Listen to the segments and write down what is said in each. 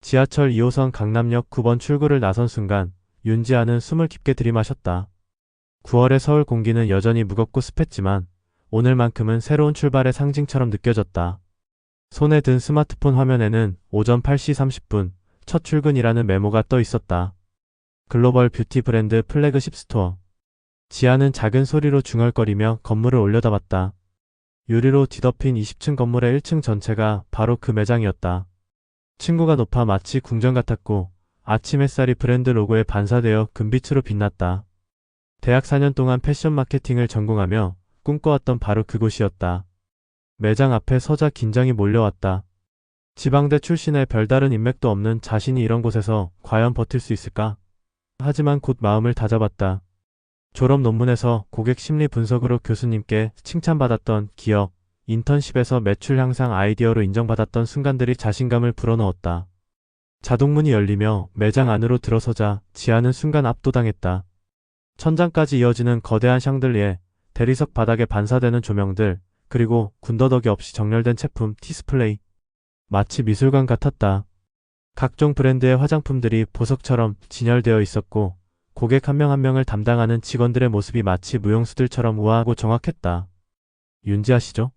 지하철 2호선 강남역 9번 출구를 나선 순간 윤지아는 숨을 깊게 들이마셨다. 9월의 서울 공기는 여전히 무겁고 습했지만 오늘만큼은 새로운 출발의 상징처럼 느껴졌다. 손에 든 스마트폰 화면에는 오전 8시 30분 첫 출근이라는 메모가 떠 있었다. 글로벌 뷰티 브랜드 플래그십 스토어. 지아는 작은 소리로 중얼거리며 건물을 올려다봤다. 유리로 뒤덮인 20층 건물의 1층 전체가 바로 그 매장이었다. 층고가 높아 마치 궁전 같았고 아침 햇살이 브랜드 로고에 반사되어 금빛으로 빛났다. 대학 4년 동안 패션 마케팅을 전공하며 꿈꿔왔던 바로 그곳이었다. 매장 앞에 서자 긴장이 몰려왔다. 지방대 출신의 별다른 인맥도 없는 자신이 이런 곳에서 과연 버틸 수 있을까? 하지만 곧 마음을 다잡았다. 졸업 논문에서 고객 심리 분석으로 교수님께 칭찬받았던 기억, 인턴십에서 매출 향상 아이디어로 인정받았던 순간들이 자신감을 불어넣었다. 자동문이 열리며 매장 안으로 들어서자 지아는 순간 압도당했다. 천장까지 이어지는 거대한 샹들리에, 대리석 바닥에 반사되는 조명들, 그리고 군더더기 없이 정렬된 제품 디스플레이. 마치 미술관 같았다. 각종 브랜드의 화장품들이 보석처럼 진열되어 있었고 고객 한 명 한 명을 담당하는 직원들의 모습이 마치 무용수들처럼 우아하고 정확했다. 윤지아시죠?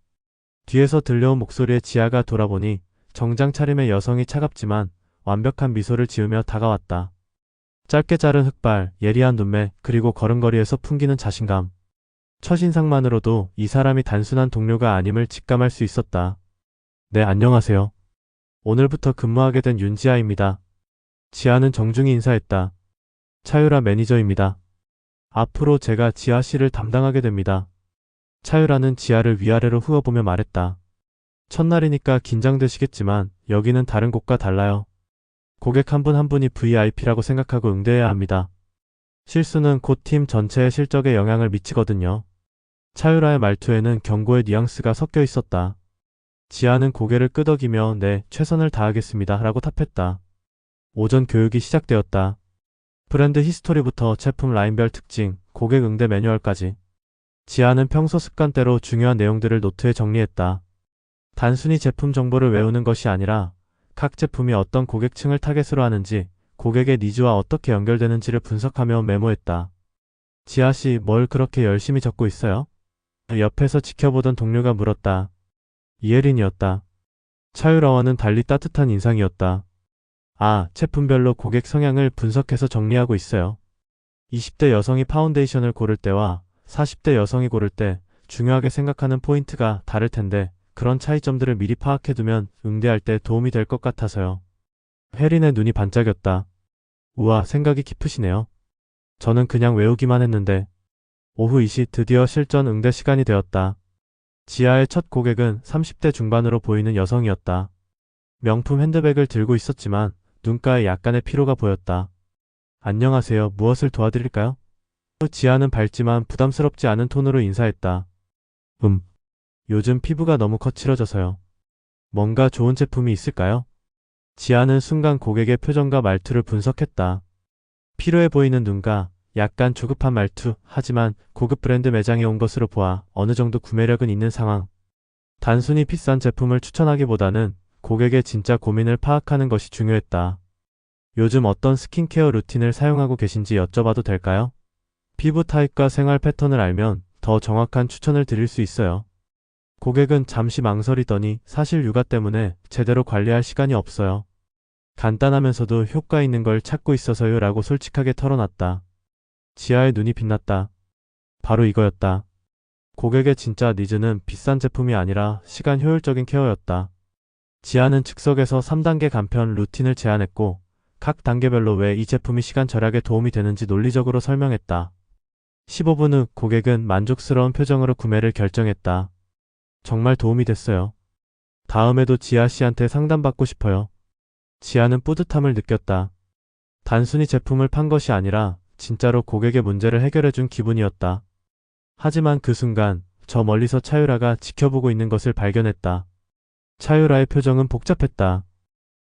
뒤에서 들려온 목소리에 지아가 돌아보니 정장 차림의 여성이 차갑지만 완벽한 미소를 지으며 다가왔다. 짧게 자른 흑발, 예리한 눈매, 그리고 걸음걸이에서 풍기는 자신감. 첫인상만으로도 이 사람이 단순한 동료가 아님을 직감할 수 있었다. 네, 안녕하세요. 오늘부터 근무하게 된 윤지아입니다. 지아는 정중히 인사했다. 차유라 매니저입니다. 앞으로 제가 지아 씨를 담당하게 됩니다. 차유라는 지아를 위아래로 훑어보며 말했다. 첫날이니까 긴장되시겠지만 여기는 다른 곳과 달라요. 고객 한 분 한 분이 VIP라고 생각하고 응대해야 합니다. 실수는 곧 팀 전체의 실적에 영향을 미치거든요. 차유라의 말투에는 경고의 뉘앙스가 섞여 있었다. 지아는 고개를 끄덕이며 네, 최선을 다하겠습니다 라고 답했다. 오전 교육이 시작되었다. 브랜드 히스토리부터 제품 라인별 특징, 고객 응대 매뉴얼까지. 지아는 평소 습관대로 중요한 내용들을 노트에 정리했다. 단순히 제품 정보를 외우는 것이 아니라 각 제품이 어떤 고객층을 타겟으로 하는지, 고객의 니즈와 어떻게 연결되는지를 분석하며 메모했다. 지아 씨, 뭘 그렇게 열심히 적고 있어요? 옆에서 지켜보던 동료가 물었다. 이혜린이었다. 차유라와는 달리 따뜻한 인상이었다. 아, 제품별로 고객 성향을 분석해서 정리하고 있어요. 20대 여성이 파운데이션을 고를 때와 40대 여성이 고를 때 중요하게 생각하는 포인트가 다를 텐데 그런 차이점들을 미리 파악해두면 응대할 때 도움이 될 것 같아서요. 혜린의 눈이 반짝였다. 우와, 생각이 깊으시네요. 저는 그냥 외우기만 했는데. 오후 2시 드디어 실전 응대 시간이 되었다. 지아의 첫 고객은 30대 중반으로 보이는 여성이었다. 명품 핸드백을 들고 있었지만 눈가에 약간의 피로가 보였다. 안녕하세요. 무엇을 도와드릴까요? 지아는 밝지만 부담스럽지 않은 톤으로 인사했다. 요즘 피부가 너무 거칠어져서요. 뭔가 좋은 제품이 있을까요? 지아는 순간 고객의 표정과 말투를 분석했다. 피로해 보이는 눈과 약간 조급한 말투, 하지만 고급 브랜드 매장에 온 것으로 보아 어느 정도 구매력은 있는 상황. 단순히 비싼 제품을 추천하기보다는 고객의 진짜 고민을 파악하는 것이 중요했다. 요즘 어떤 스킨케어 루틴을 사용하고 계신지 여쭤봐도 될까요? 피부 타입과 생활 패턴을 알면 더 정확한 추천을 드릴 수 있어요. 고객은 잠시 망설이더니 사실 육아 때문에 제대로 관리할 시간이 없어요. 간단하면서도 효과 있는 걸 찾고 있어서요 라고 솔직하게 털어놨다. 지아의 눈이 빛났다. 바로 이거였다. 고객의 진짜 니즈는 비싼 제품이 아니라 시간 효율적인 케어였다. 지아는 즉석에서 3단계 간편 루틴을 제안했고 각 단계별로 왜 이 제품이 시간 절약에 도움이 되는지 논리적으로 설명했다. 15분 후 고객은 만족스러운 표정으로 구매를 결정했다. 정말 도움이 됐어요. 다음에도 지아 씨한테 상담받고 싶어요. 지아는 뿌듯함을 느꼈다. 단순히 제품을 판 것이 아니라 진짜로 고객의 문제를 해결해준 기분이었다. 하지만 그 순간 저 멀리서 차유라가 지켜보고 있는 것을 발견했다. 차유라의 표정은 복잡했다.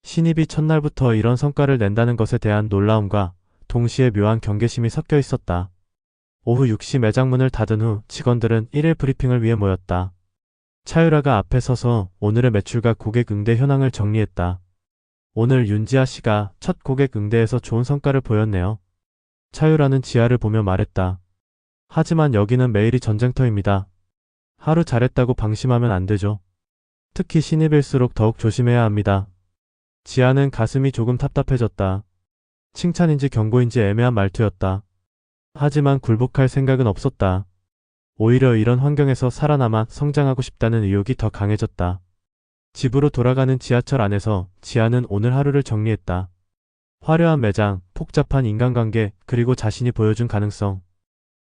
신입이 첫날부터 이런 성과를 낸다는 것에 대한 놀라움과 동시에 묘한 경계심이 섞여 있었다. 오후 6시 매장 문을 닫은 후 직원들은 1일 브리핑을 위해 모였다. 차유라가 앞에 서서 오늘의 매출과 고객 응대 현황을 정리했다. 오늘 윤지아 씨가 첫 고객 응대에서 좋은 성과를 보였네요. 차유라는 지아를 보며 말했다. 하지만 여기는 매일이 전쟁터입니다. 하루 잘했다고 방심하면 안 되죠. 특히 신입일수록 더욱 조심해야 합니다. 지아는 가슴이 조금 답답해졌다. 칭찬인지 경고인지 애매한 말투였다. 하지만 굴복할 생각은 없었다. 오히려 이런 환경에서 살아남아 성장하고 싶다는 의욕이 더 강해졌다. 집으로 돌아가는 지하철 안에서 지아는 오늘 하루를 정리했다. 화려한 매장, 복잡한 인간관계, 그리고 자신이 보여준 가능성.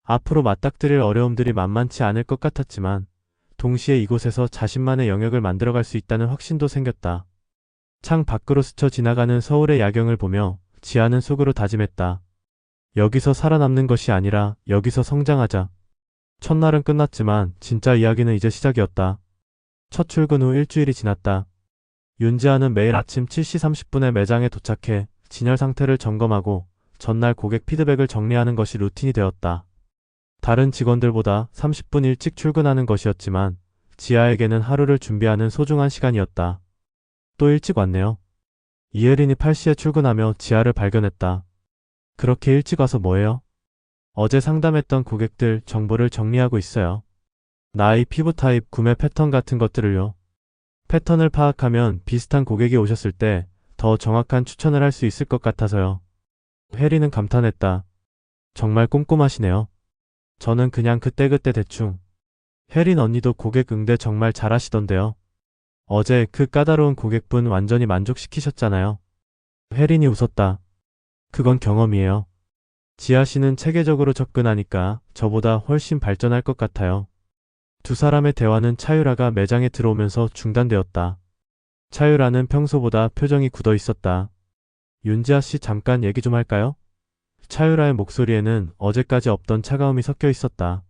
앞으로 맞닥뜨릴 어려움들이 만만치 않을 것 같았지만 동시에 이곳에서 자신만의 영역을 만들어갈 수 있다는 확신도 생겼다. 창 밖으로 스쳐 지나가는 서울의 야경을 보며 지아는 속으로 다짐했다. 여기서 살아남는 것이 아니라 여기서 성장하자. 첫날은 끝났지만 진짜 이야기는 이제 시작이었다. 첫 출근 후 일주일이 지났다. 윤지아는 매일 아침 7시 30분에 매장에 도착해 진열 상태를 점검하고 전날 고객 피드백을 정리하는 것이 루틴이 되었다. 다른 직원들보다 30분 일찍 출근하는 것이었지만 지아에게는 하루를 준비하는 소중한 시간이었다. 또 일찍 왔네요. 이혜린이 8시에 출근하며 지아를 발견했다. 그렇게 일찍 와서 뭐해요? 어제 상담했던 고객들 정보를 정리하고 있어요. 나이, 피부 타입, 구매 패턴 같은 것들을요. 패턴을 파악하면 비슷한 고객이 오셨을 때 더 정확한 추천을 할 수 있을 것 같아서요. 혜리는 감탄했다. 정말 꼼꼼하시네요. 저는 그냥 그때그때 대충. 혜린 언니도 고객 응대 정말 잘하시던데요. 어제 그 까다로운 고객분 완전히 만족시키셨잖아요. 혜린이 웃었다. 그건 경험이에요. 지아 씨는 체계적으로 접근하니까 저보다 훨씬 발전할 것 같아요. 두 사람의 대화는 차유라가 매장에 들어오면서 중단되었다. 차유라는 평소보다 표정이 굳어 있었다. 윤지아 씨 잠깐 얘기 좀 할까요? 차유라의 목소리에는 어제까지 없던 차가움이 섞여 있었다.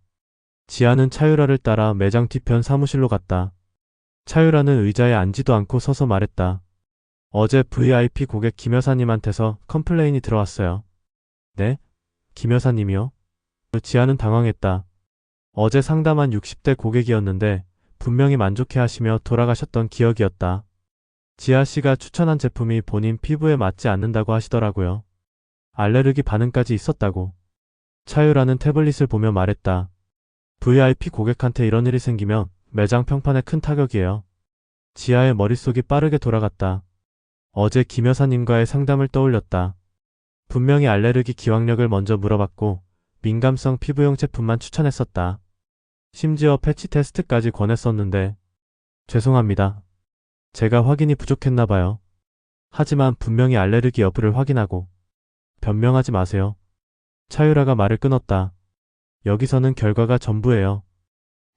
지아는 차유라를 따라 매장 뒤편 사무실로 갔다. 차유라는 의자에 앉지도 않고 서서 말했다. 어제 VIP 고객 김 여사님한테서 컴플레인이 들어왔어요. 네? 김 여사님이요? 지아는 당황했다. 어제 상담한 60대 고객이었는데 분명히 만족해 하시며 돌아가셨던 기억이었다. 지아 씨가 추천한 제품이 본인 피부에 맞지 않는다고 하시더라고요. 알레르기 반응까지 있었다고. 차유라는 태블릿을 보며 말했다. VIP 고객한테 이런 일이 생기면 매장 평판에 큰 타격이에요. 지아의 머릿속이 빠르게 돌아갔다. 어제 김 여사님과의 상담을 떠올렸다. 분명히 알레르기 기왕력을 먼저 물어봤고 민감성 피부용 제품만 추천했었다. 심지어 패치 테스트까지 권했었는데 죄송합니다. 제가 확인이 부족했나봐요. 하지만 분명히 알레르기 여부를 확인하고 변명하지 마세요. 차유라가 말을 끊었다. 여기서는 결과가 전부예요.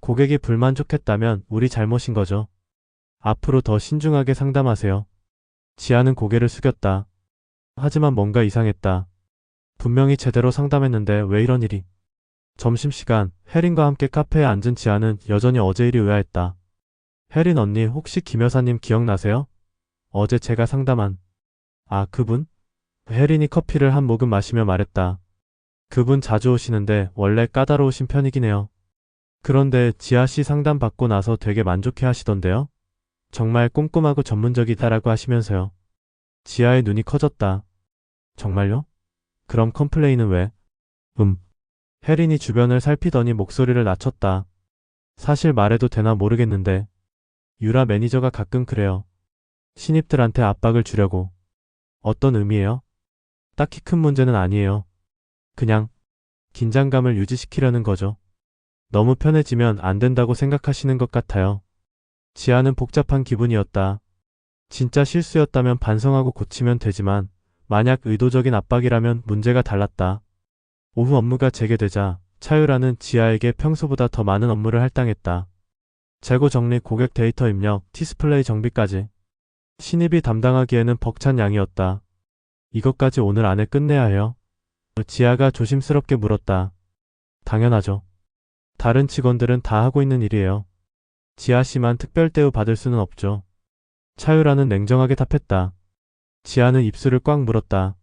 고객이 불만족했다면 우리 잘못인 거죠. 앞으로 더 신중하게 상담하세요. 지아는 고개를 숙였다. 하지만 뭔가 이상했다. 분명히 제대로 상담했는데 왜 이런 일이. 점심시간 혜린과 함께 카페에 앉은 지아는 여전히 어제 일이 의아했다. 혜린 언니 혹시 김 여사님 기억나세요? 어제 제가 상담한. 아, 그분? 혜린이 커피를 한 모금 마시며 말했다. 그분 자주 오시는데 원래 까다로우신 편이긴 해요. 그런데 지아 씨 상담 받고 나서 되게 만족해 하시던데요? 정말 꼼꼼하고 전문적이다라고 하시면서요. 지아의 눈이 커졌다. 정말요? 그럼 컴플레인은 왜? 혜린이 주변을 살피더니 목소리를 낮췄다. 사실 말해도 되나 모르겠는데 유라 매니저가 가끔 그래요. 신입들한테 압박을 주려고. 어떤 의미예요? 딱히 큰 문제는 아니에요. 그냥 긴장감을 유지시키려는 거죠. 너무 편해지면 안 된다고 생각하시는 것 같아요. 지아는 복잡한 기분이었다. 진짜 실수였다면 반성하고 고치면 되지만 만약 의도적인 압박이라면 문제가 달랐다. 오후 업무가 재개되자 차유라는 지아에게 평소보다 더 많은 업무를 할당했다. 재고 정리, 고객 데이터 입력, 디스플레이 정비까지. 신입이 담당하기에는 벅찬 양이었다. 이것까지 오늘 안에 끝내야 해요? 지아가 조심스럽게 물었다. 당연하죠. 다른 직원들은 다 하고 있는 일이에요. 지아 씨만 특별 대우 받을 수는 없죠. 차유라는 냉정하게 답했다. 지아는 입술을 꽉 물었다.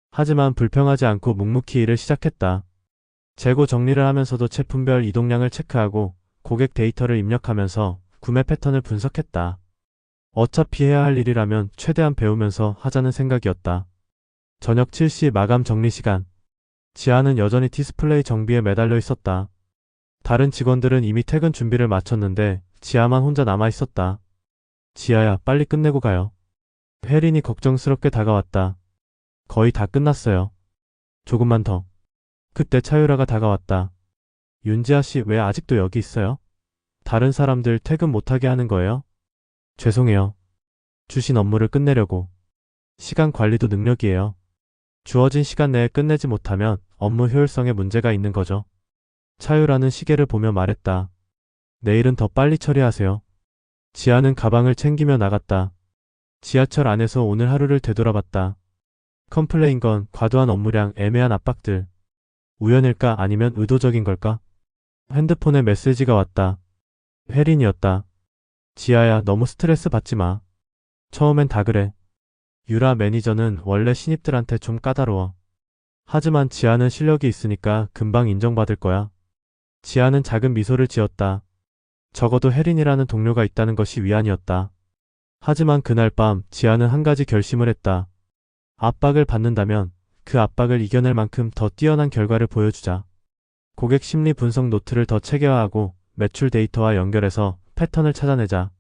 하지만 불평하지 않고 묵묵히 일을 시작했다. 재고 정리를 하면서도 제품별 이동량을 체크하고 고객 데이터를 입력하면서 구매 패턴을 분석했다. 어차피 해야 할 일이라면 최대한 배우면서 하자는 생각이었다. 저녁 7시 마감 정리 시간. 지하는 여전히 디스플레이 정비에 매달려 있었다. 다른 직원들은 이미 퇴근 준비를 마쳤는데 지하만 혼자 남아 있었다. 지하야, 빨리 끝내고 가요. 혜린이 걱정스럽게 다가왔다. 거의 다 끝났어요. 조금만 더. 그때 차유라가 다가왔다. 윤지아 씨, 왜 아직도 여기 있어요? 다른 사람들 퇴근 못하게 하는 거예요? 죄송해요. 주신 업무를 끝내려고. 시간 관리도 능력이에요. 주어진 시간 내에 끝내지 못하면 업무 효율성에 문제가 있는 거죠. 차유라는 시계를 보며 말했다. 내일은 더 빨리 처리하세요. 지아는 가방을 챙기며 나갔다. 지하철 안에서 오늘 하루를 되돌아봤다. 컴플레인 건 과도한 업무량, 애매한 압박들. 우연일까 아니면 의도적인 걸까? 핸드폰에 메시지가 왔다. 혜린이었다. 지아야, 너무 스트레스 받지 마. 처음엔 다 그래. 유라 매니저는 원래 신입들한테 좀 까다로워. 하지만 지아는 실력이 있으니까 금방 인정받을 거야. 지아는 작은 미소를 지었다. 적어도 혜린이라는 동료가 있다는 것이 위안이었다. 하지만 그날 밤 지아는 한 가지 결심을 했다. 압박을 받는다면 그 압박을 이겨낼 만큼 더 뛰어난 결과를 보여주자. 고객 심리 분석 노트를 더 체계화하고 매출 데이터와 연결해서 패턴을 찾아내자.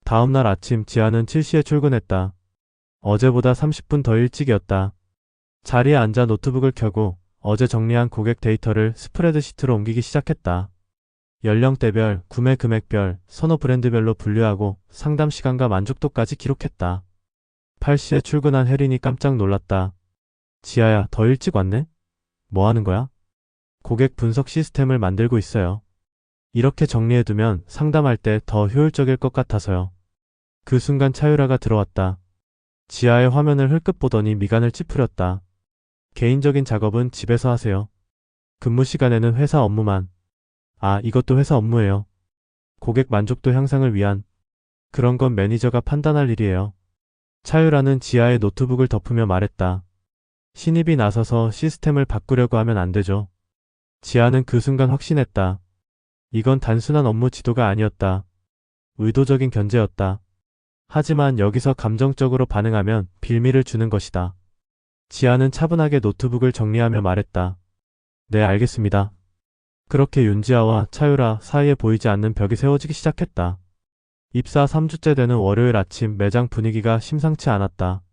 다음날 아침 지아는 7시에 출근했다. 어제보다 30분 더 일찍이었다. 자리에 앉아 노트북을 켜고 어제 정리한 고객 데이터를 스프레드시트로 옮기기 시작했다. 연령대별, 구매 금액별, 선호 브랜드별로 분류하고 상담 시간과 만족도까지 기록했다. 8시에 출근한 혜린이 깜짝 놀랐다. 지아야, 더 일찍 왔네? 뭐 하는 거야? 고객 분석 시스템을 만들고 있어요. 이렇게 정리해두면 상담할 때 더 효율적일 것 같아서요. 그 순간 차유라가 들어왔다. 지아의 화면을 흘끗 보더니 미간을 찌푸렸다. 개인적인 작업은 집에서 하세요. 근무 시간에는 회사 업무만. 아, 이것도 회사 업무예요. 고객 만족도 향상을 위한. 그런 건 매니저가 판단할 일이에요. 차유라는 지아의 노트북을 덮으며 말했다. 신입이 나서서 시스템을 바꾸려고 하면 안 되죠. 지아는 그 순간 확신했다. 이건 단순한 업무 지도가 아니었다. 의도적인 견제였다. 하지만 여기서 감정적으로 반응하면 빌미를 주는 것이다. 지아는 차분하게 노트북을 정리하며 말했다. 네, 알겠습니다. 그렇게 윤지아와 차유라 사이에 보이지 않는 벽이 세워지기 시작했다. 입사 3주째 되는 월요일 아침 매장 분위기가 심상치 않았다.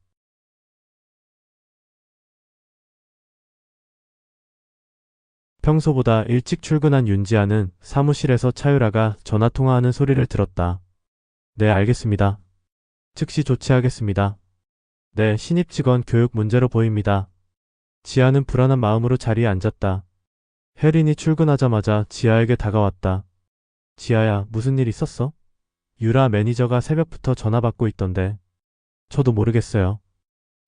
평소보다 일찍 출근한 윤지아는 사무실에서 차유라가 전화통화하는 소리를 들었다. 네, 알겠습니다. 즉시 조치하겠습니다. 네, 신입 직원 교육 문제로 보입니다. 지아는 불안한 마음으로 자리에 앉았다. 혜린이 출근하자마자 지아에게 다가왔다. 지아야, 무슨 일 있었어? 유라 매니저가 새벽부터 전화 받고 있던데. 저도 모르겠어요.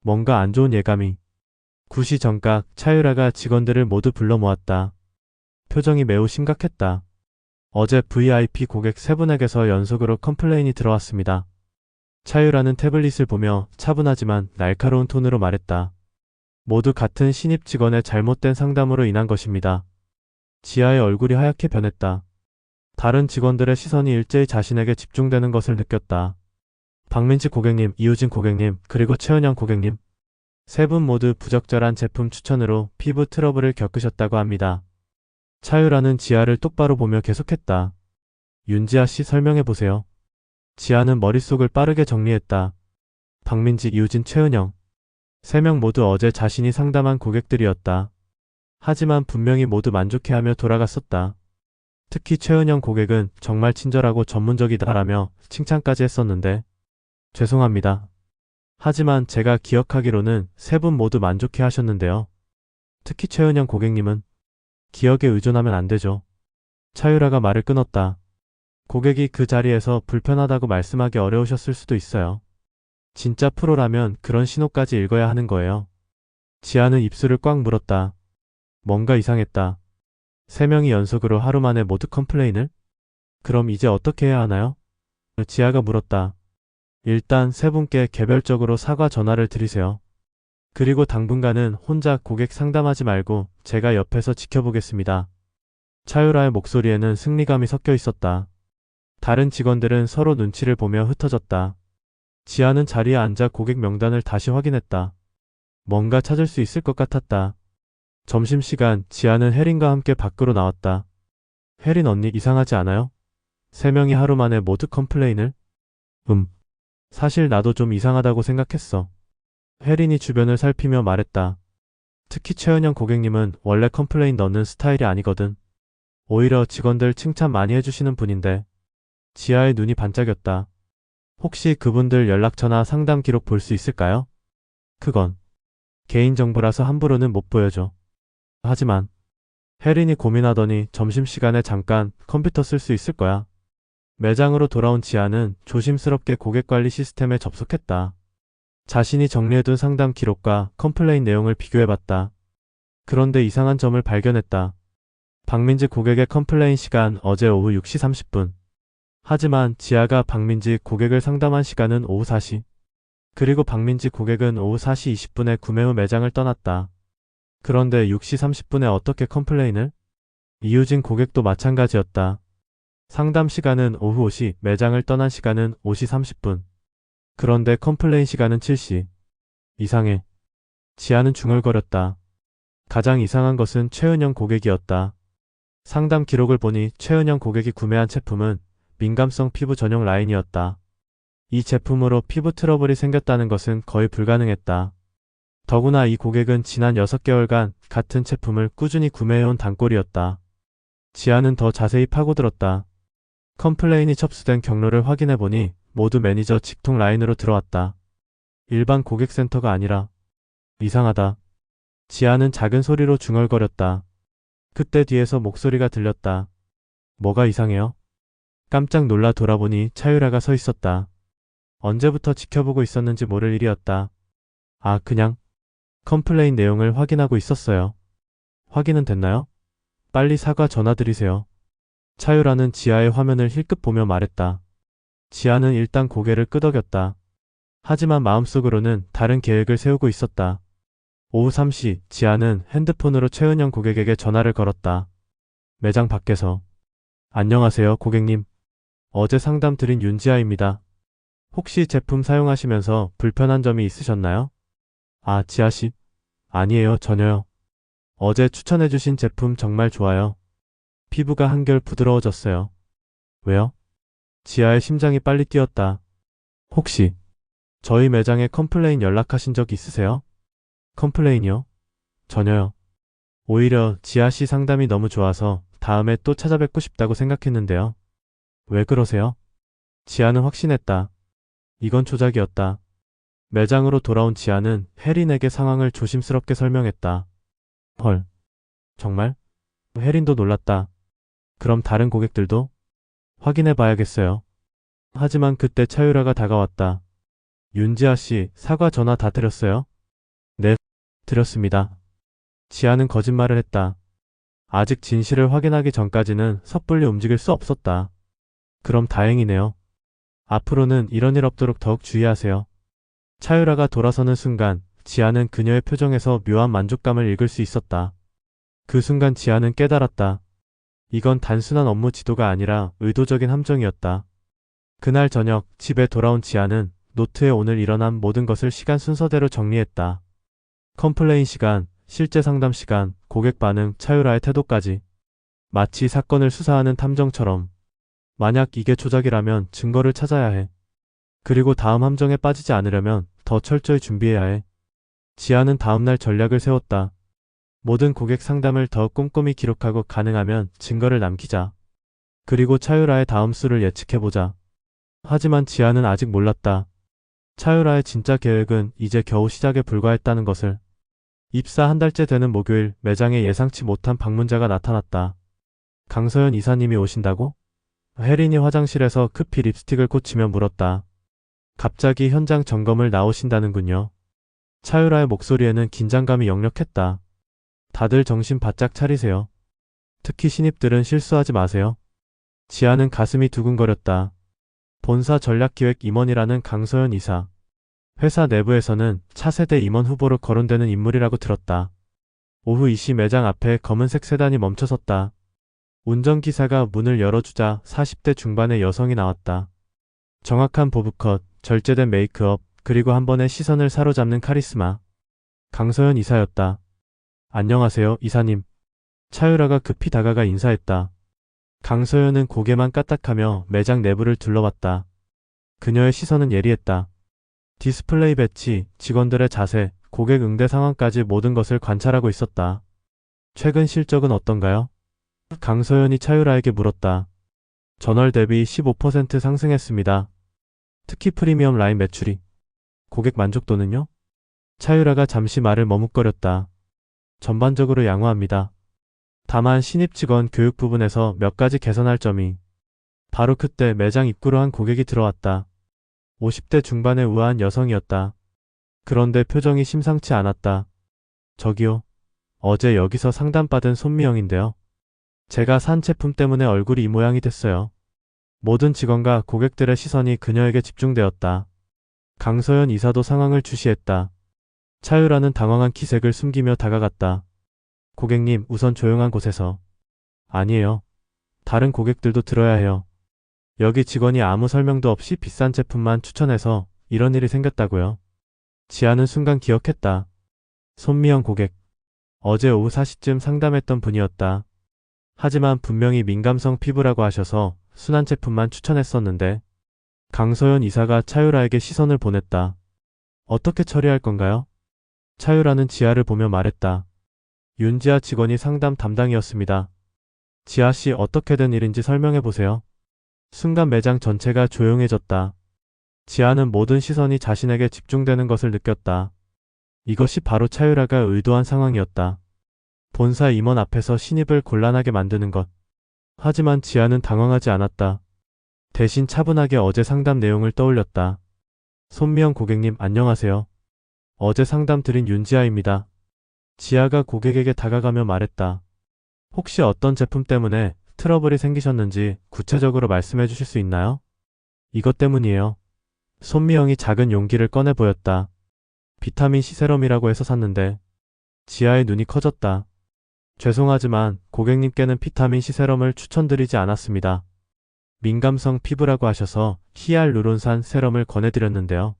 뭔가 안 좋은 예감이. 9시 정각 차유라가 직원들을 모두 불러 모았다. 표정이 매우 심각했다. 어제 VIP 고객 3분에게서 연속으로 컴플레인이 들어왔습니다. 차유라는 태블릿을 보며 차분하지만 날카로운 톤으로 말했다. 모두 같은 신입 직원의 잘못된 상담으로 인한 것입니다. 지아의 얼굴이 하얗게 변했다. 다른 직원들의 시선이 일제히 자신에게 집중되는 것을 느꼈다. 박민지 고객님, 이우진 고객님, 그리고 최은영 고객님. 3분 모두 부적절한 제품 추천으로 피부 트러블을 겪으셨다고 합니다. 차유라는 지아를 똑바로 보며 계속했다. 윤지아 씨, 설명해보세요. 지아는 머릿속을 빠르게 정리했다. 박민지, 이우진, 최은영. 3명 모두 어제 자신이 상담한 고객들이었다. 하지만 분명히 모두 만족해하며 돌아갔었다. 특히 최은영 고객은 정말 친절하고 전문적이다라며 칭찬까지 했었는데. 죄송합니다. 하지만 제가 기억하기로는 3분 모두 만족해 하셨는데요. 특히 최은영 고객님은 기억에 의존하면 안 되죠. 차유라가 말을 끊었다. 고객이 그 자리에서 불편하다고 말씀하기 어려우셨을 수도 있어요. 진짜 프로라면 그런 신호까지 읽어야 하는 거예요. 지아는 입술을 꽉 물었다. 뭔가 이상했다. 3명이 연속으로 하루 만에 모두 컴플레인을? 그럼 이제 어떻게 해야 하나요? 지아가 물었다. 일단 3분께 개별적으로 사과 전화를 드리세요. 그리고 당분간은 혼자 고객 상담하지 말고 제가 옆에서 지켜보겠습니다. 차유라의 목소리에는 승리감이 섞여 있었다. 다른 직원들은 서로 눈치를 보며 흩어졌다. 지아는 자리에 앉아 고객 명단을 다시 확인했다. 뭔가 찾을 수 있을 것 같았다. 점심시간 지아는 혜린과 함께 밖으로 나왔다. 혜린 언니 이상하지 않아요? 세 명이 하루 만에 모두 컴플레인을? 사실 나도 좀 이상하다고 생각했어. 혜린이 주변을 살피며 말했다. 특히 최은영 고객님은 원래 컴플레인 넣는 스타일이 아니거든. 오히려 직원들 칭찬 많이 해주시는 분인데. 지아의 눈이 반짝였다. 혹시 그분들 연락처나 상담 기록 볼 수 있을까요? 그건 개인정보라서 함부로는 못 보여줘. 하지만 혜린이 고민하더니 점심시간에 잠깐 컴퓨터 쓸 수 있을 거야. 매장으로 돌아온 지아는 조심스럽게 고객관리 시스템에 접속했다. 자신이 정리해둔 상담 기록과 컴플레인 내용을 비교해봤다. 그런데 이상한 점을 발견했다. 박민지 고객의 컴플레인 시간 어제 오후 6시 30분. 하지만 지아가 박민지 고객을 상담한 시간은 오후 4시. 그리고 박민지 고객은 오후 4시 20분에 구매 후 매장을 떠났다. 그런데 6시 30분에 어떻게 컴플레인을? 이유진 고객도 마찬가지였다. 상담 시간은 오후 5시, 매장을 떠난 시간은 5시 30분. 그런데 컴플레인 시간은 7시. 이상해. 지아는 중얼거렸다. 가장 이상한 것은 최은영 고객이었다. 상담 기록을 보니 최은영 고객이 구매한 제품은 민감성 피부 전용 라인이었다. 이 제품으로 피부 트러블이 생겼다는 것은 거의 불가능했다. 더구나 이 고객은 지난 6개월간 같은 제품을 꾸준히 구매해온 단골이었다. 지아는 더 자세히 파고들었다. 컴플레인이 접수된 경로를 확인해보니 모두 매니저 직통 라인으로 들어왔다. 일반 고객센터가 아니라. 이상하다. 지아는 작은 소리로 중얼거렸다. 그때 뒤에서 목소리가 들렸다. 뭐가 이상해요? 깜짝 놀라 돌아보니 차유라가 서 있었다. 언제부터 지켜보고 있었는지 모를 일이었다. 아, 그냥 컴플레인 내용을 확인하고 있었어요. 확인은 됐나요? 빨리 사과 전화드리세요. 차유라는 지아의 화면을 힐끗 보며 말했다. 지아는 일단 고개를 끄덕였다. 하지만 마음속으로는 다른 계획을 세우고 있었다. 오후 3시 지아는 핸드폰으로 최은영 고객에게 전화를 걸었다. 매장 밖에서. 안녕하세요, 고객님. 어제 상담 드린 윤지아입니다. 혹시 제품 사용하시면서 불편한 점이 있으셨나요? 아, 지아씨? 아니에요, 전혀요. 어제 추천해주신 제품 정말 좋아요. 피부가 한결 부드러워졌어요. 왜요? 지아의 심장이 빨리 뛰었다. 혹시 저희 매장에 컴플레인 연락하신 적 있으세요? 컴플레인이요? 전혀요. 오히려 지아씨 상담이 너무 좋아서 다음에 또 찾아뵙고 싶다고 생각했는데요. 왜 그러세요? 지아는 확신했다. 이건 조작이었다. 매장으로 돌아온 지아는 혜린에게 상황을 조심스럽게 설명했다. 헐. 정말? 혜린도 놀랐다. 그럼 다른 고객들도? 확인해 봐야겠어요. 하지만 그때 차유라가 다가왔다. 윤지아 씨, 사과 전화 다 드렸어요? 네, 드렸습니다. 지아는 거짓말을 했다. 아직 진실을 확인하기 전까지는 섣불리 움직일 수 없었다. 그럼 다행이네요. 앞으로는 이런 일 없도록 더욱 주의하세요. 차유라가 돌아서는 순간 지아는 그녀의 표정에서 묘한 만족감을 읽을 수 있었다. 그 순간 지아는 깨달았다. 이건 단순한 업무 지도가 아니라 의도적인 함정이었다. 그날 저녁 집에 돌아온 지아는 노트에 오늘 일어난 모든 것을 시간 순서대로 정리했다. 컴플레인 시간, 실제 상담 시간, 고객 반응, 차유라의 태도까지. 마치 사건을 수사하는 탐정처럼. 만약 이게 조작이라면 증거를 찾아야 해. 그리고 다음 함정에 빠지지 않으려면 더 철저히 준비해야 해. 지아는 다음날 전략을 세웠다. 모든 고객 상담을 더 꼼꼼히 기록하고 가능하면 증거를 남기자. 그리고 차유라의 다음 수를 예측해보자. 하지만 지아는 아직 몰랐다. 차유라의 진짜 계획은 이제 겨우 시작에 불과했다는 것을. 입사 한 달째 되는 목요일 매장에 예상치 못한 방문자가 나타났다. 강서연 이사님이 오신다고? 혜린이 화장실에서 급히 립스틱을 꽂히며 물었다. 갑자기 현장 점검을 나오신다는군요. 차유라의 목소리에는 긴장감이 역력했다. 다들 정신 바짝 차리세요. 특히 신입들은 실수하지 마세요. 지아는 가슴이 두근거렸다. 본사 전략기획 임원이라는 강서연 이사. 회사 내부에서는 차세대 임원 후보로 거론되는 인물이라고 들었다. 오후 2시 매장 앞에 검은색 세단이 멈춰섰다. 운전기사가 문을 열어주자 40대 중반의 여성이 나왔다. 정확한 보브컷, 절제된 메이크업, 그리고 한 번에 시선을 사로잡는 카리스마. 강서연 이사였다. 안녕하세요, 이사님. 차유라가 급히 다가가 인사했다. 강서연은 고개만 까딱하며 매장 내부를 둘러봤다. 그녀의 시선은 예리했다. 디스플레이 배치, 직원들의 자세, 고객 응대 상황까지 모든 것을 관찰하고 있었다. 최근 실적은 어떤가요? 강서연이 차유라에게 물었다. 전월 대비 15% 상승했습니다. 특히 프리미엄 라인 매출이. 고객 만족도는요? 차유라가 잠시 말을 머뭇거렸다. 전반적으로 양호합니다. 다만 신입 직원 교육 부분에서 몇 가지 개선할 점이. 바로 그때 매장 입구로 한 고객이 들어왔다. 50대 중반의 우아한 여성이었다. 그런데 표정이 심상치 않았다. 저기요. 어제 여기서 상담받은 손미영인데요. 제가 산 제품 때문에 얼굴이 이 모양이 됐어요. 모든 직원과 고객들의 시선이 그녀에게 집중되었다. 강서연 이사도 상황을 주시했다. 차유라는 당황한 기색을 숨기며 다가갔다. 고객님, 우선 조용한 곳에서. 아니에요. 다른 고객들도 들어야 해요. 여기 직원이 아무 설명도 없이 비싼 제품만 추천해서 이런 일이 생겼다고요. 지아는 순간 기억했다. 손미영 고객. 어제 오후 4시쯤 상담했던 분이었다. 하지만 분명히 민감성 피부라고 하셔서 순한 제품만 추천했었는데. 강서연 이사가 차유라에게 시선을 보냈다. 어떻게 처리할 건가요? 차유라는 지아를 보며 말했다. 윤지아 직원이 상담 담당이었습니다. 지아씨 어떻게 된 일인지 설명해보세요. 순간 매장 전체가 조용해졌다. 지아는 모든 시선이 자신에게 집중되는 것을 느꼈다. 이것이 바로 차유라가 의도한 상황이었다. 본사 임원 앞에서 신입을 곤란하게 만드는 것. 하지만 지아는 당황하지 않았다. 대신 차분하게 어제 상담 내용을 떠올렸다. 손미영 고객님 안녕하세요. 어제 상담 드린 윤지아입니다. 지아가 고객에게 다가가며 말했다. 혹시 어떤 제품 때문에 트러블이 생기셨는지 구체적으로 말씀해 주실 수 있나요? 이것 때문이에요. 손미영이 작은 용기를 꺼내 보였다. 비타민C 세럼이라고 해서 샀는데. 지아의 눈이 커졌다. 죄송하지만 고객님께는 비타민C 세럼을 추천드리지 않았습니다. 민감성 피부라고 하셔서 히알루론산 세럼을 권해드렸는데요.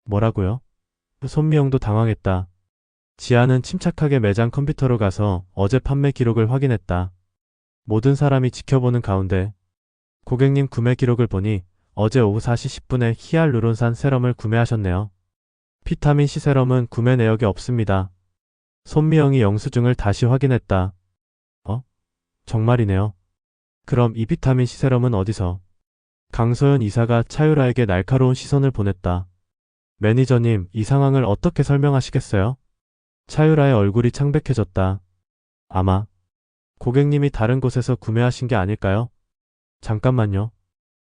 뭐라고요? 손미영도 당황했다. 지아는 침착하게 매장 컴퓨터로 가서 어제 판매 기록을 확인했다. 모든 사람이 지켜보는 가운데 고객님 구매 기록을 보니 어제 오후 4시 10분에 히알루론산 세럼을 구매하셨네요. 비타민C 세럼은 구매 내역이 없습니다. 손미영이 영수증을 다시 확인했다. 정말이네요. 그럼 이 비타민C 세럼은 어디서? 강서연 이사가 차유라에게 날카로운 시선을 보냈다. 매니저님, 이 상황을 어떻게 설명하시겠어요? 차유라의 얼굴이 창백해졌다. 아마 고객님이 다른 곳에서 구매하신 게 아닐까요? 잠깐만요.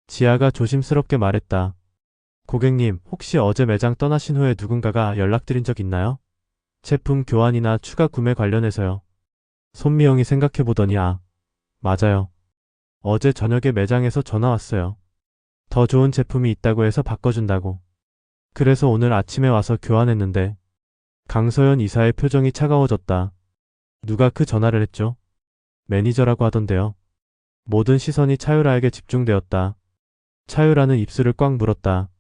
지아가 조심스럽게 말했다. 고객님, 혹시 어제 매장 떠나신 후에 누군가가 연락드린 적 있나요? 제품 교환이나 추가 구매 관련해서요. 손미영이 생각해보더니 맞아요. 어제 저녁에 매장에서 전화 왔어요. 더 좋은 제품이 있다고 해서 바꿔준다고. 그래서 오늘 아침에 와서 교환했는데. 강서연 이사의 표정이 차가워졌다. 누가 그 전화를 했죠? 매니저라고 하던데요. 모든 시선이 차유라에게 집중되었다. 차유라는 입술을 꽉 물었다.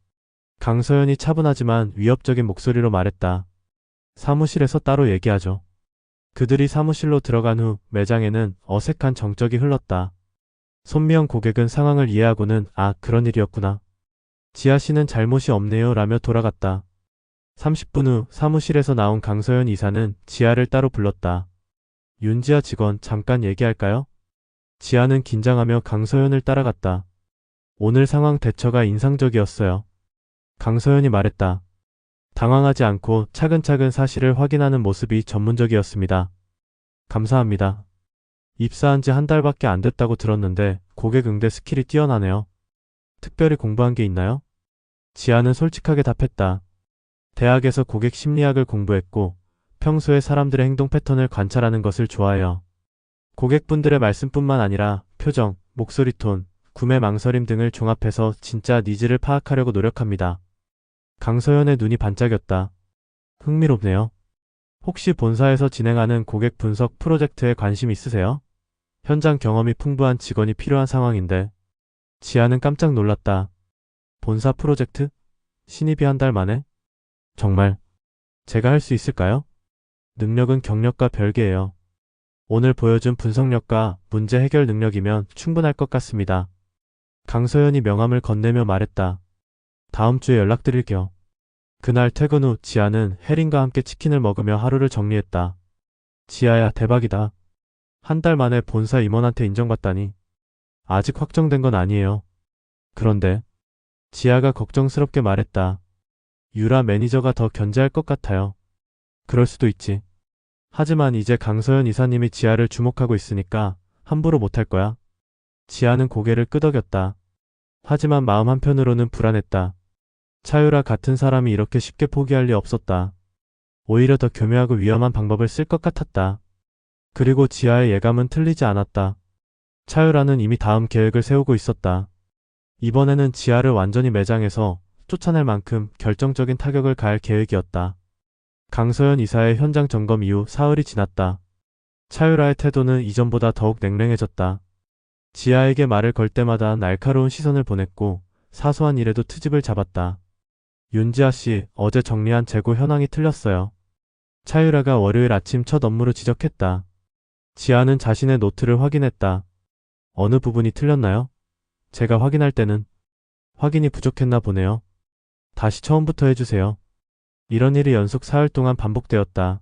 강서연이 차분하지만 위협적인 목소리로 말했다. 사무실에서 따로 얘기하죠. 그들이 사무실로 들어간 후 매장에는 어색한 정적이 흘렀다. 손미영 고객은 상황을 이해하고는 그런 일이었구나. 지아 씨는 잘못이 없네요 라며 돌아갔다. 30분 후 사무실에서 나온 강서연 이사는 지아를 따로 불렀다. 윤지아 직원 잠깐 얘기할까요? 지아는 긴장하며 강서연을 따라갔다. 오늘 상황 대처가 인상적이었어요. 강서연이 말했다. 당황하지 않고 차근차근 사실을 확인하는 모습이 전문적이었습니다. 감사합니다. 입사한 지 한 달밖에 안 됐다고 들었는데 고객 응대 스킬이 뛰어나네요. 특별히 공부한 게 있나요? 지아는 솔직하게 답했다. 대학에서 고객 심리학을 공부했고 평소에 사람들의 행동 패턴을 관찰하는 것을 좋아해요. 고객분들의 말씀뿐만 아니라 표정, 목소리 톤, 구매 망설임 등을 종합해서 진짜 니즈를 파악하려고 노력합니다. 강서연의 눈이 반짝였다. 흥미롭네요. 혹시 본사에서 진행하는 고객 분석 프로젝트에 관심 있으세요? 현장 경험이 풍부한 직원이 필요한 상황인데. 지아는 깜짝 놀랐다. 본사 프로젝트? 신입이 한 달 만에? 정말 제가 할 수 있을까요? 능력은 경력과 별개예요. 오늘 보여준 분석력과 문제 해결 능력이면 충분할 것 같습니다. 강서연이 명함을 건네며 말했다. 다음 주에 연락드릴게요. 그날 퇴근 후 지아는 혜린과 함께 치킨을 먹으며 하루를 정리했다. 지아야, 대박이다. 한 달 만에 본사 임원한테 인정받다니. 아직 확정된 건 아니에요. 그런데 지아가 걱정스럽게 말했다. 유라 매니저가 더 견제할 것 같아요. 그럴 수도 있지. 하지만 이제 강서연 이사님이 지아를 주목하고 있으니까 함부로 못할 거야. 지아는 고개를 끄덕였다. 하지만 마음 한편으로는 불안했다. 차유라 같은 사람이 이렇게 쉽게 포기할 리 없었다. 오히려 더 교묘하고 위험한 방법을 쓸 것 같았다. 그리고 지아의 예감은 틀리지 않았다. 차유라는 이미 다음 계획을 세우고 있었다. 이번에는 지아를 완전히 매장에서 쫓아낼 만큼 결정적인 타격을 가할 계획이었다. 강서연 이사의 현장 점검 이후 사흘이 지났다. 차유라의 태도는 이전보다 더욱 냉랭해졌다. 지아에게 말을 걸 때마다 날카로운 시선을 보냈고 사소한 일에도 트집을 잡았다. 윤지아 씨, 어제 정리한 재고 현황이 틀렸어요. 차유라가 월요일 아침 첫 업무로 지적했다. 지아는 자신의 노트를 확인했다. 어느 부분이 틀렸나요? 제가 확인할 때는 확인이 부족했나 보네요. 다시 처음부터 해주세요. 이런 일이 연속 사흘 동안 반복되었다.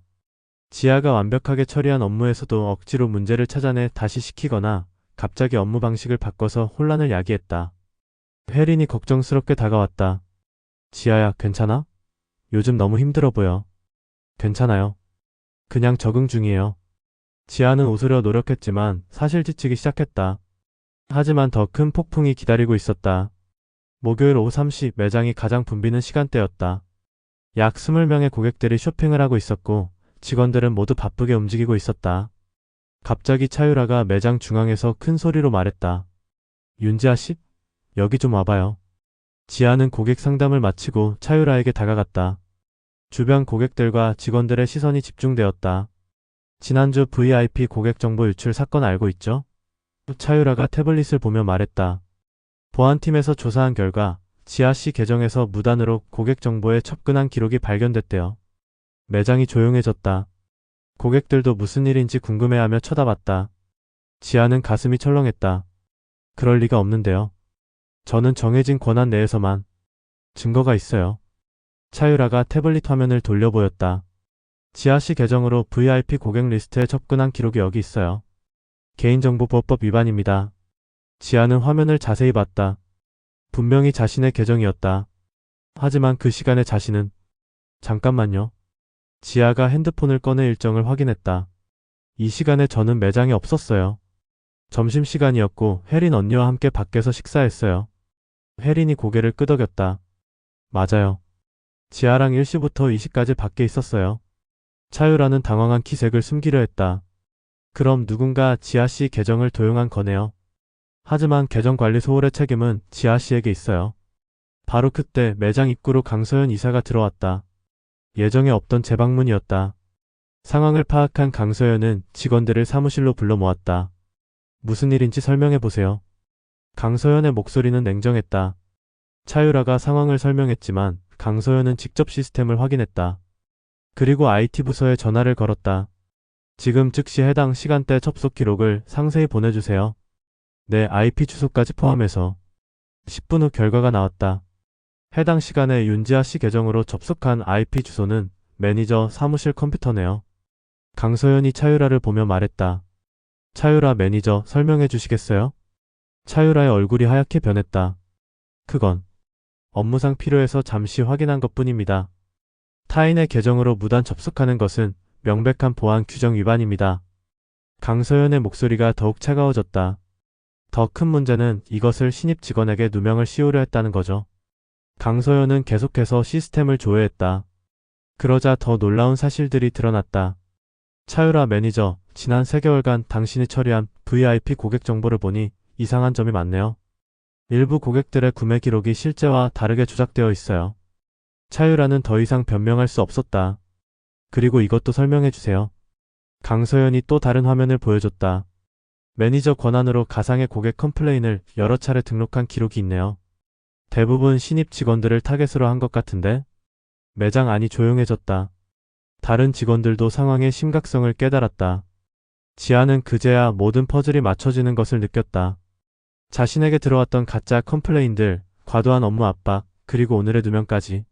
지아가 완벽하게 처리한 업무에서도 억지로 문제를 찾아내 다시 시키거나 갑자기 업무 방식을 바꿔서 혼란을 야기했다. 혜린이 걱정스럽게 다가왔다. 지아야, 괜찮아? 요즘 너무 힘들어 보여. 괜찮아요. 그냥 적응 중이에요. 지아는 웃으려 노력했지만 사실 지치기 시작했다. 하지만 더 큰 폭풍이 기다리고 있었다. 목요일 오후 3시 매장이 가장 붐비는 시간대였다. 약 20명의 고객들이 쇼핑을 하고 있었고 직원들은 모두 바쁘게 움직이고 있었다. 갑자기 차유라가 매장 중앙에서 큰 소리로 말했다. 윤지아 씨? 여기 좀 와봐요. 지아는 고객 상담을 마치고 차유라에게 다가갔다. 주변 고객들과 직원들의 시선이 집중되었다. 지난주 VIP 고객 정보 유출 사건 알고 있죠? 차유라가 태블릿을 보며 말했다. 보안팀에서 조사한 결과 지아 씨 계정에서 무단으로 고객 정보에 접근한 기록이 발견됐대요. 매장이 조용해졌다. 고객들도 무슨 일인지 궁금해하며 쳐다봤다. 지아는 가슴이 철렁했다. 그럴 리가 없는데요. 저는 정해진 권한 내에서만. 증거가 있어요. 차유라가 태블릿 화면을 돌려 보였다. 지아 씨 계정으로 VIP 고객 리스트에 접근한 기록이 여기 있어요. 개인정보보호법 위반입니다. 지아는 화면을 자세히 봤다. 분명히 자신의 계정이었다. 하지만 그 시간에 자신은 잠깐만요. 지아가 핸드폰을 꺼내 일정을 확인했다. 이 시간에 저는 매장에 없었어요. 점심시간이었고 혜린 언니와 함께 밖에서 식사했어요. 혜린이 고개를 끄덕였다. 맞아요. 지아랑 1시부터 2시까지 밖에 있었어요. 차유라는 당황한 기색을 숨기려 했다. 그럼 누군가 지아 씨 계정을 도용한 거네요. 하지만 계정 관리 소홀의 책임은 지아 씨에게 있어요. 바로 그때 매장 입구로 강서연 이사가 들어왔다. 예정에 없던 재방문이었다. 상황을 파악한 강서연은 직원들을 사무실로 불러 모았다. 무슨 일인지 설명해 보세요. 강서연의 목소리는 냉정했다. 차유라가 상황을 설명했지만 강서연은 직접 시스템을 확인했다. 그리고 IT 부서에 전화를 걸었다. 지금 즉시 해당 시간대 접속 기록을 상세히 보내주세요. 내 IP 주소까지 포함해서. 10분 후 결과가 나왔다. 해당 시간에 윤지아 씨 계정으로 접속한 IP 주소는 매니저 사무실 컴퓨터네요. 강서연이 차유라를 보며 말했다. 차유라 매니저 설명해 주시겠어요? 차유라의 얼굴이 하얗게 변했다. 그건 업무상 필요해서 잠시 확인한 것뿐입니다. 타인의 계정으로 무단 접속하는 것은 명백한 보안 규정 위반입니다. 강서연의 목소리가 더욱 차가워졌다. 더 큰 문제는 이것을 신입 직원에게 누명을 씌우려 했다는 거죠. 강서연은 계속해서 시스템을 조회했다. 그러자 더 놀라운 사실들이 드러났다. 차유라 매니저, 지난 3개월간 당신이 처리한 VIP 고객 정보를 보니 이상한 점이 많네요. 일부 고객들의 구매 기록이 실제와 다르게 조작되어 있어요. 차유라는 더 이상 변명할 수 없었다. 그리고 이것도 설명해 주세요. 강서연이 또 다른 화면을 보여줬다. 매니저 권한으로 가상의 고객 컴플레인을 여러 차례 등록한 기록이 있네요. 대부분 신입 직원들을 타겟으로 한 것 같은데 매장 안이 조용해졌다. 다른 직원들도 상황의 심각성을 깨달았다. 지아는 그제야 모든 퍼즐이 맞춰지는 것을 느꼈다. 자신에게 들어왔던 가짜 컴플레인들, 과도한 업무 압박, 그리고 오늘의 누명까지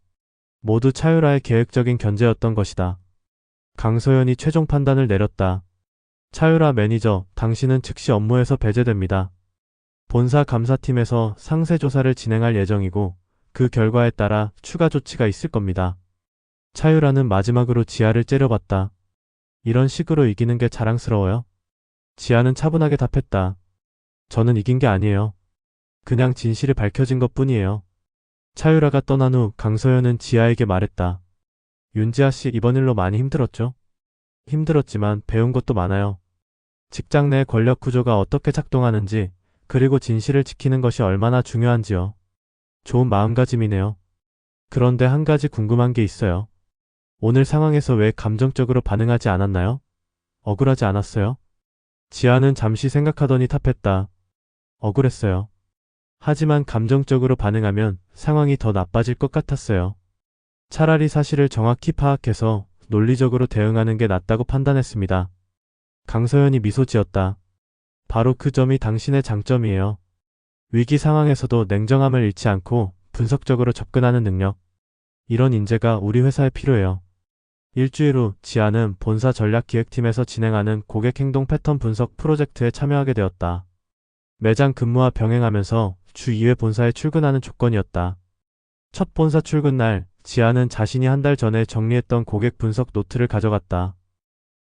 모두 차유라의 계획적인 견제였던 것이다. 강소연이 최종 판단을 내렸다. 차유라 매니저, 당신은 즉시 업무에서 배제됩니다. 본사 감사팀에서 상세 조사를 진행할 예정이고 그 결과에 따라 추가 조치가 있을 겁니다. 차유라는 마지막으로 지아를 째려봤다. 이런 식으로 이기는 게 자랑스러워요? 지아는 차분하게 답했다. 저는 이긴 게 아니에요. 그냥 진실이 밝혀진 것뿐이에요. 차유라가 떠난 후 강소연은 지아에게 말했다. 윤지아 씨 이번 일로 많이 힘들었죠? 힘들었지만 배운 것도 많아요. 직장 내 권력 구조가 어떻게 작동하는지, 그리고 진실을 지키는 것이 얼마나 중요한지요. 좋은 마음가짐이네요. 그런데 한 가지 궁금한 게 있어요. 오늘 상황에서 왜 감정적으로 반응하지 않았나요? 억울하지 않았어요? 지아는 잠시 생각하더니 답했다. 억울했어요. 하지만 감정적으로 반응하면 상황이 더 나빠질 것 같았어요. 차라리 사실을 정확히 파악해서 논리적으로 대응하는 게 낫다고 판단했습니다. 강서연이 미소 지었다. 바로 그 점이 당신의 장점이에요. 위기 상황에서도 냉정함을 잃지 않고 분석적으로 접근하는 능력. 이런 인재가 우리 회사에 필요해요. 일주일 후 지아는 본사 전략기획팀에서 진행하는 고객 행동 패턴 분석 프로젝트에 참여하게 되었다. 매장 근무와 병행하면서 주 2회 본사에 출근하는 조건이었다. 첫 본사 출근 날, 지아는 자신이 한 달 전에 정리했던 고객 분석 노트를 가져갔다.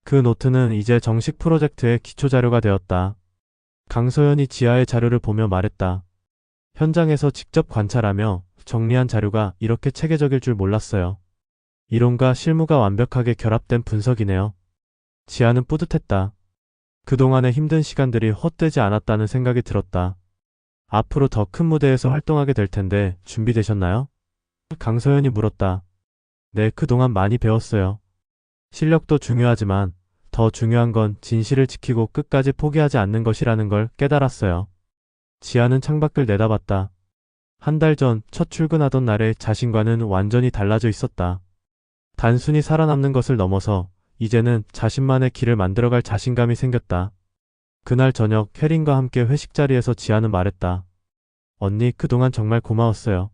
그 노트는 이제 정식 프로젝트의 기초 자료가 되었다. 강소연이 지아의 자료를 보며 말했다. 현장에서 직접 관찰하며 정리한 자료가 이렇게 체계적일 줄 몰랐어요. 이론과 실무가 완벽하게 결합된 분석이네요. 지아는 뿌듯했다. 그동안의 힘든 시간들이 헛되지 않았다는 생각이 들었다. 앞으로 더 큰 무대에서 활동하게 될 텐데 준비되셨나요? 강서연이 물었다. 네, 그동안 많이 배웠어요. 실력도 중요하지만 더 중요한 건 진실을 지키고 끝까지 포기하지 않는 것이라는 걸 깨달았어요. 지아는 창밖을 내다봤다. 한 달 전 첫 출근하던 날의 자신과는 완전히 달라져 있었다. 단순히 살아남는 것을 넘어서 이제는 자신만의 길을 만들어갈 자신감이 생겼다. 그날 저녁 혜린과 함께 회식 자리에서 지아는 말했다. 언니, 그동안 정말 고마웠어요.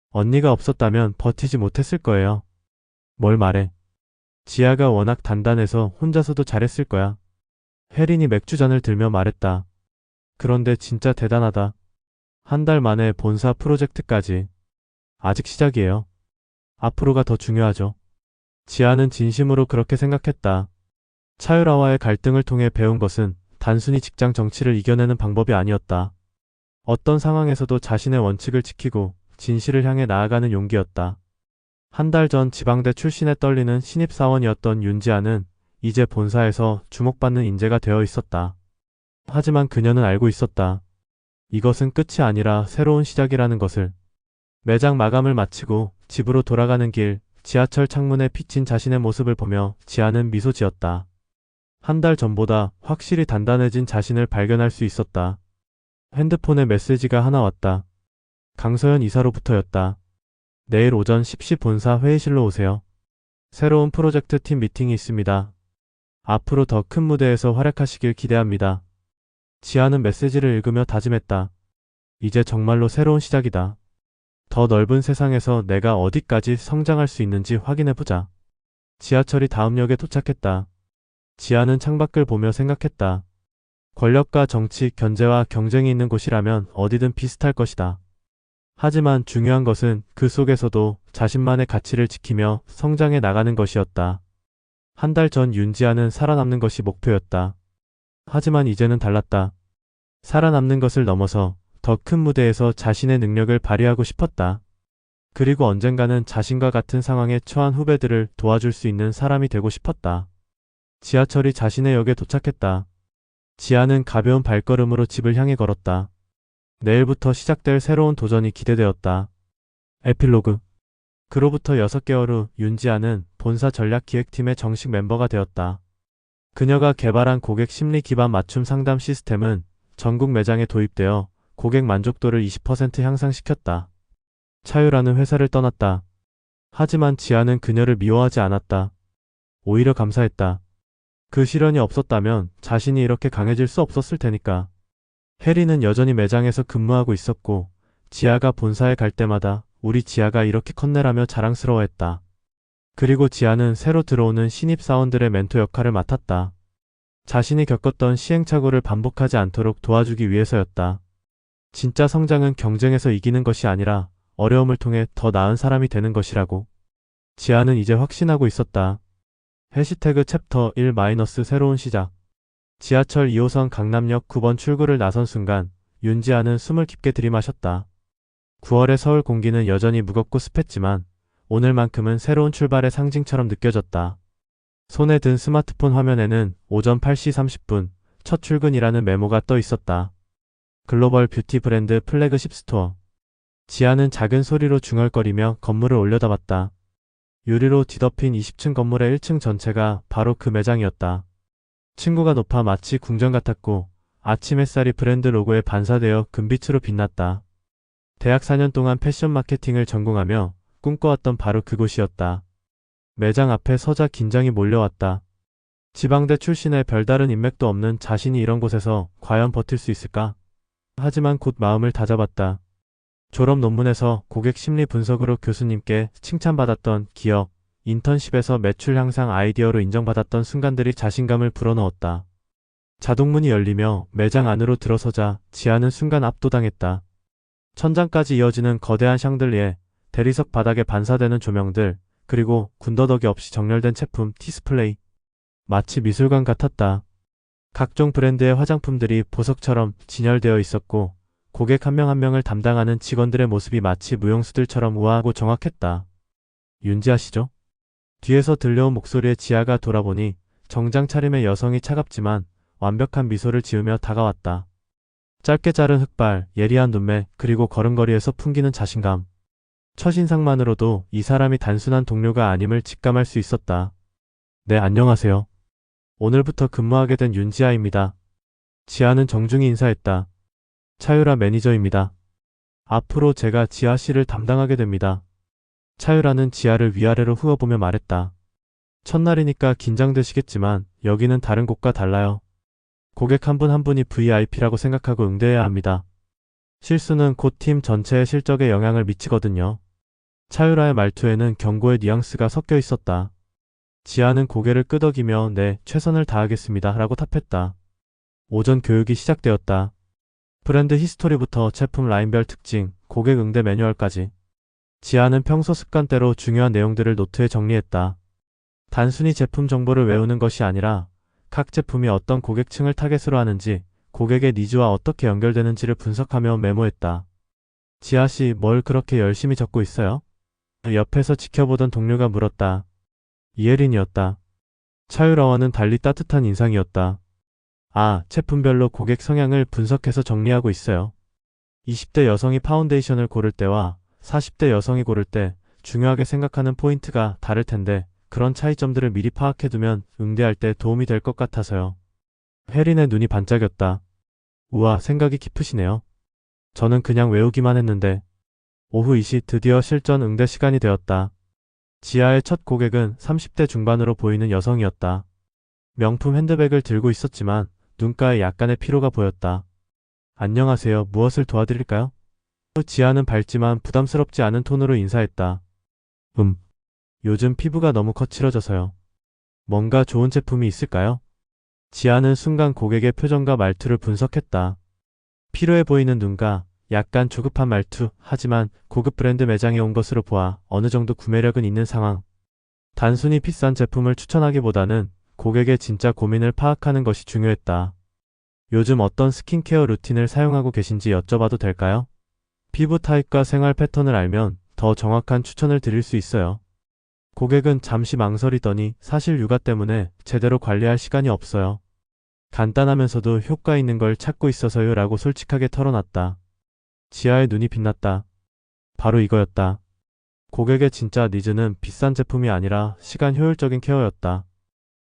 언니가 없었다면 버티지 못했을 거예요. 뭘 말해? 지아가 워낙 단단해서 혼자서도 잘했을 거야. 혜린이 맥주잔을 들며 말했다. 그런데 진짜 대단하다. 한 달 만에 본사 프로젝트까지. 아직 시작이에요. 앞으로가 더 중요하죠. 지아는 진심으로 그렇게 생각했다. 차유라와의 갈등을 통해 배운 것은 단순히 직장 정치를 이겨내는 방법이 아니었다. 어떤 상황에서도 자신의 원칙을 지키고 진실을 향해 나아가는 용기였다. 한 달 전 지방대 출신에 떨리는 신입사원이었던 윤지아는 이제 본사에서 주목받는 인재가 되어 있었다. 하지만 그녀는 알고 있었다. 이것은 끝이 아니라 새로운 시작이라는 것을. 매장 마감을 마치고 집으로 돌아가는 길, 지하철 창문에 비친 자신의 모습을 보며 지아는 미소 지었다. 한 달 전보다 확실히 단단해진 자신을 발견할 수 있었다. 핸드폰에 메시지가 하나 왔다. 강서연 이사로부터였다. 내일 오전 10시 본사 회의실로 오세요. 새로운 프로젝트 팀 미팅이 있습니다. 앞으로 더 큰 무대에서 활약하시길 기대합니다. 지아는 메시지를 읽으며 다짐했다. 이제 정말로 새로운 시작이다. 더 넓은 세상에서 내가 어디까지 성장할 수 있는지 확인해보자. 지하철이 다음 역에 도착했다. 지아는 창밖을 보며 생각했다. 권력과 정치, 견제와 경쟁이 있는 곳이라면 어디든 비슷할 것이다. 하지만 중요한 것은 그 속에서도 자신만의 가치를 지키며 성장해 나가는 것이었다. 한 달 전 윤지아는 살아남는 것이 목표였다. 하지만 이제는 달랐다. 살아남는 것을 넘어서 더 큰 무대에서 자신의 능력을 발휘하고 싶었다. 그리고 언젠가는 자신과 같은 상황에 처한 후배들을 도와줄 수 있는 사람이 되고 싶었다. 지하철이 자신의 역에 도착했다. 지아는 가벼운 발걸음으로 집을 향해 걸었다. 내일부터 시작될 새로운 도전이 기대되었다. 에필로그. 그로부터 6개월 후 윤지아는 본사 전략기획팀의 정식 멤버가 되었다. 그녀가 개발한 고객 심리 기반 맞춤 상담 시스템은 전국 매장에 도입되어 고객 만족도를 20% 향상시켰다. 차유라는 회사를 떠났다. 하지만 지아는 그녀를 미워하지 않았다. 오히려 감사했다. 그 시련이 없었다면 자신이 이렇게 강해질 수 없었을 테니까. 해리는 여전히 매장에서 근무하고 있었고 지아가 본사에 갈 때마다 우리 지아가 이렇게 컸네라며 자랑스러워했다. 그리고 지아는 새로 들어오는 신입사원들의 멘토 역할을 맡았다. 자신이 겪었던 시행착오를 반복하지 않도록 도와주기 위해서였다. 진짜 성장은 경쟁에서 이기는 것이 아니라 어려움을 통해 더 나은 사람이 되는 것이라고. 지아는 이제 확신하고 있었다. 해시태그 챕터 1 새로운 시작. 지하철 2호선 강남역 9번 출구를 나선 순간 윤지아는 숨을 깊게 들이마셨다. 9월의 서울 공기는 여전히 무겁고 습했지만 오늘만큼은 새로운 출발의 상징처럼 느껴졌다. 손에 든 스마트폰 화면에는 오전 8시 30분 첫 출근이라는 메모가 떠 있었다. 글로벌 뷰티 브랜드 플래그십 스토어. 지아는 작은 소리로 중얼거리며 건물을 올려다봤다. 유리로 뒤덮인 20층 건물의 1층 전체가 바로 그 매장이었다. 층고가 높아 마치 궁전 같았고 아침 햇살이 브랜드 로고에 반사되어 금빛으로 빛났다. 대학 4년 동안 패션 마케팅을 전공하며 꿈꿔왔던 바로 그곳이었다. 매장 앞에 서자 긴장이 몰려왔다. 지방대 출신의 별다른 인맥도 없는 자신이 이런 곳에서 과연 버틸 수 있을까? 하지만 곧 마음을 다잡았다. 졸업 논문에서 고객 심리 분석으로 교수님께 칭찬받았던 기업, 인턴십에서 매출 향상 아이디어로 인정받았던 순간들이 자신감을 불어넣었다. 자동문이 열리며 매장 안으로 들어서자 지아는 순간 압도당했다. 천장까지 이어지는 거대한 샹들리에, 대리석 바닥에 반사되는 조명들, 그리고 군더더기 없이 정렬된 제품 디스플레이. 마치 미술관 같았다. 각종 브랜드의 화장품들이 보석처럼 진열되어 있었고 고객 한 명 한 명을 담당하는 직원들의 모습이 마치 무용수들처럼 우아하고 정확했다. 윤지아 씨죠? 뒤에서 들려온 목소리에 지아가 돌아보니 정장 차림의 여성이 차갑지만 완벽한 미소를 지으며 다가왔다. 짧게 자른 흑발, 예리한 눈매, 그리고 걸음걸이에서 풍기는 자신감. 첫인상만으로도 이 사람이 단순한 동료가 아님을 직감할 수 있었다. 네, 안녕하세요. 오늘부터 근무하게 된 윤지아입니다. 지아는 정중히 인사했다. 차유라 매니저입니다. 앞으로 제가 지아 씨를 담당하게 됩니다. 차유라는 지아를 위아래로 훑어보며 말했다. 첫날이니까 긴장되시겠지만 여기는 다른 곳과 달라요. 고객 한 분 한 분이 VIP라고 생각하고 응대해야 합니다. 실수는 곧 팀 전체의 실적에 영향을 미치거든요. 차유라의 말투에는 경고의 뉘앙스가 섞여 있었다. 지아는 고개를 끄덕이며 네, 최선을 다하겠습니다 라고 답했다. 오전 교육이 시작되었다. 브랜드 히스토리부터 제품 라인별 특징, 고객 응대 매뉴얼까지. 지아는 평소 습관대로 중요한 내용들을 노트에 정리했다. 단순히 제품 정보를 외우는 것이 아니라 각 제품이 어떤 고객층을 타겟으로 하는지, 고객의 니즈와 어떻게 연결되는지를 분석하며 메모했다. 지아 씨, 뭘 그렇게 열심히 적고 있어요? 옆에서 지켜보던 동료가 물었다. 이혜린이었다. 차유라와는 달리 따뜻한 인상이었다. 아, 제품별로 고객 성향을 분석해서 정리하고 있어요. 20대 여성이 파운데이션을 고를 때와 40대 여성이 고를 때 중요하게 생각하는 포인트가 다를 텐데 그런 차이점들을 미리 파악해두면 응대할 때 도움이 될 것 같아서요. 혜린의 눈이 반짝였다. 우와, 생각이 깊으시네요. 저는 그냥 외우기만 했는데. 오후 2시 드디어 실전 응대 시간이 되었다. 지아의 첫 고객은 30대 중반으로 보이는 여성이었다. 명품 핸드백을 들고 있었지만 눈가에 약간의 피로가 보였다. 안녕하세요. 무엇을 도와드릴까요? 지아는 밝지만 부담스럽지 않은 톤으로 인사했다. 요즘 피부가 너무 거칠어져서요. 뭔가 좋은 제품이 있을까요? 지아는 순간 고객의 표정과 말투를 분석했다. 피로해 보이는 눈과 약간 조급한 말투, 하지만 고급 브랜드 매장에 온 것으로 보아 어느 정도 구매력은 있는 상황. 단순히 비싼 제품을 추천하기보다는 고객의 진짜 고민을 파악하는 것이 중요했다. 요즘 어떤 스킨케어 루틴을 사용하고 계신지 여쭤봐도 될까요? 피부 타입과 생활 패턴을 알면 더 정확한 추천을 드릴 수 있어요. 고객은 잠시 망설이더니 사실 육아 때문에 제대로 관리할 시간이 없어요. 간단하면서도 효과 있는 걸 찾고 있어서요 라고 솔직하게 털어놨다. 지아의 눈이 빛났다. 바로 이거였다. 고객의 진짜 니즈는 비싼 제품이 아니라 시간 효율적인 케어였다.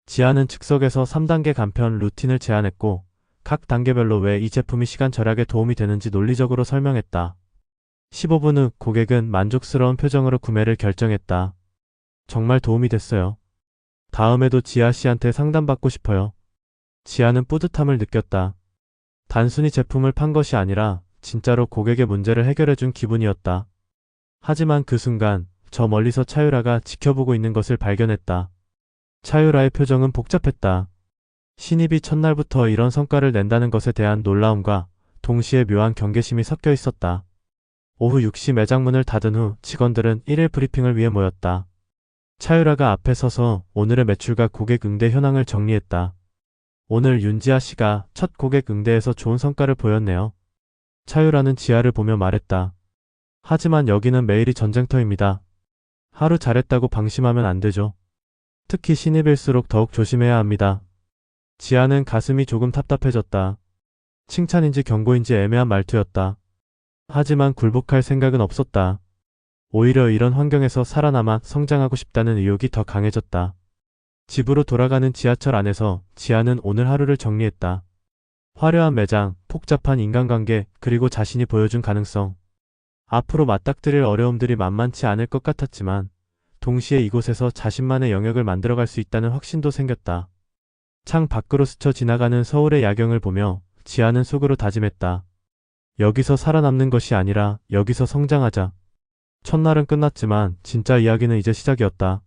지아는 즉석에서 3단계 간편 루틴을 제안했고 각 단계별로 왜 이 제품이 시간 절약에 도움이 되는지 논리적으로 설명했다. 15분 후 고객은 만족스러운 표정으로 구매를 결정했다. 정말 도움이 됐어요. 다음에도 지아 씨한테 상담받고 싶어요. 지아는 뿌듯함을 느꼈다. 단순히 제품을 판 것이 아니라 진짜로 고객의 문제를 해결해준 기분이었다. 하지만 그 순간 저 멀리서 차유라가 지켜보고 있는 것을 발견했다. 차유라의 표정은 복잡했다. 신입이 첫날부터 이런 성과를 낸다는 것에 대한 놀라움과 동시에 묘한 경계심이 섞여 있었다. 오후 6시 매장 문을 닫은 후 직원들은 1일 브리핑을 위해 모였다. 차유라가 앞에 서서 오늘의 매출과 고객 응대 현황을 정리했다. 오늘 윤지아 씨가 첫 고객 응대에서 좋은 성과를 보였네요. 차유라는 지아를 보며 말했다. 하지만 여기는 매일이 전쟁터입니다. 하루 잘했다고 방심하면 안 되죠. 특히 신입일수록 더욱 조심해야 합니다. 지아는 가슴이 조금 답답해졌다. 칭찬인지 경고인지 애매한 말투였다. 하지만 굴복할 생각은 없었다. 오히려 이런 환경에서 살아남아 성장하고 싶다는 의욕이 더 강해졌다. 집으로 돌아가는 지하철 안에서 지아는 오늘 하루를 정리했다. 화려한 매장, 복잡한 인간관계, 그리고 자신이 보여준 가능성. 앞으로 맞닥뜨릴 어려움들이 만만치 않을 것 같았지만 동시에 이곳에서 자신만의 영역을 만들어갈 수 있다는 확신도 생겼다. 창 밖으로 스쳐 지나가는 서울의 야경을 보며 지아는 속으로 다짐했다. 여기서 살아남는 것이 아니라 여기서 성장하자. 첫날은 끝났지만 진짜 이야기는 이제 시작이었다.